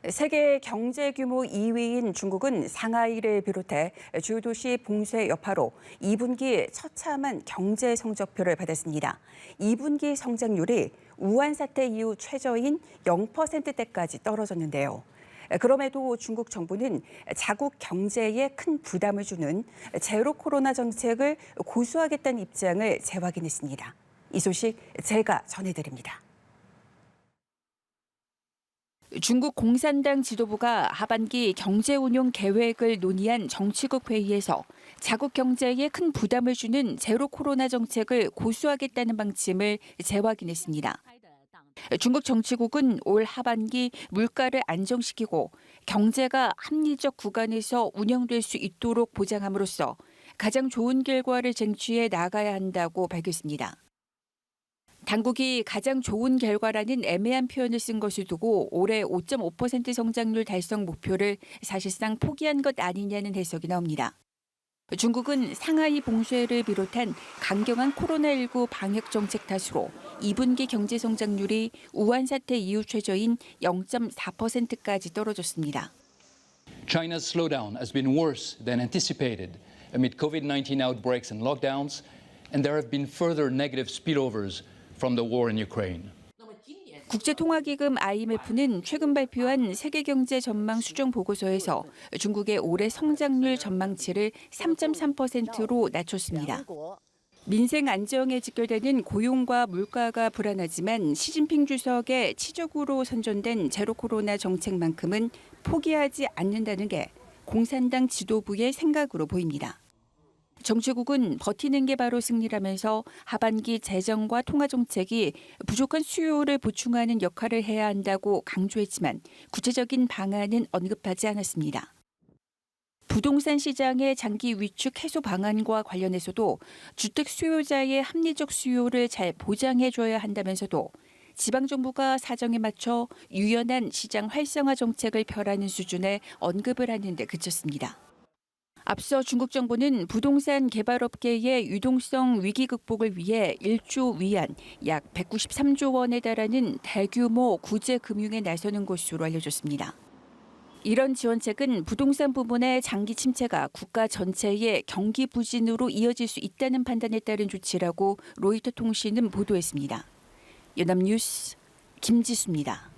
세계 경제 규모 2위인 중국은 상하이를 비롯해 주요 도시 봉쇄 여파로 2분기 처참한 경제 성적표를 받았습니다. 2분기 성장률이 우한 사태 이후 최저인 0%대까지 떨어졌는데요. 그럼에도 중국 정부는 자국 경제에 큰 부담을 주는 제로 코로나 정책을 고수하겠다는 입장을 재확인했습니다. 이 소식 제가 전해드립니다. 중국 공산당 지도부가 하반기 경제 운용 계획을 논의한 정치국 회의에서 자국 경제에 큰 부담을 주는 제로 코로나 정책을 고수하겠다는 방침을 재확인했습니다. 중국 정치국은 올 하반기 물가를 안정시키고 경제가 합리적 구간에서 운영될 수 있도록 보장함으로써 가장 좋은 결과를 쟁취해 나가야 한다고 밝혔습니다. 당국이 가장 좋은 결과라는 애매한 표현을 쓴 것을 두고 올해 5.5% 성장률 달성 목표를 사실상 포기한 것 아니냐는 해석이 나옵니다. 중국은 상하이 봉쇄를 비롯한 강경한 코로나19 방역 정책 탓으로 2분기 경제 성장률이 우한 사태 이후 최저인 0.4%까지 떨어졌습니다. China's slowdown has been worse than anticipated amid COVID-19 outbreaks and lockdowns, and there have been further negative spillovers from the war in Ukraine. 국제통화기금 IMF는 최근 발표한 세계경제 전망 수정 보고서에서 중국의 올해 성장률 전망치를 3.3%로 낮췄습니다. 민생 안정에 직결되는 고용과 물가가 불안하지만 시진핑 주석의 치적으로 선전된 제로 코로나 정책만큼은 포기하지 않는다는 게 공산당 지도부의 생각으로 보입니다. 정치국은 버티는 게 바로 승리라면서 하반기 재정과 통화 정책이 부족한 수요를 보충하는 역할을 해야 한다고 강조했지만 구체적인 방안은 언급하지 않았습니다. 부동산 시장의 장기 위축 해소 방안과 관련해서도 주택 수요자의 합리적 수요를 잘 보장해줘야 한다면서도 지방정부가 사정에 맞춰 유연한 시장 활성화 정책을 펴라는 수준의 언급을 하는 데 그쳤습니다. 앞서 중국 정부는 부동산 개발업계의 유동성 위기 극복을 위해 1조 위안 약 193조 원에 달하는 대규모 구제 금융에 나서는 것으로 알려졌습니다. 이런 지원책은 부동산 부문의 장기 침체가 국가 전체의 경기 부진으로 이어질 수 있다는 판단에 따른 조치라고 로이터 통신은 보도했습니다. 연합뉴스 김지수입니다.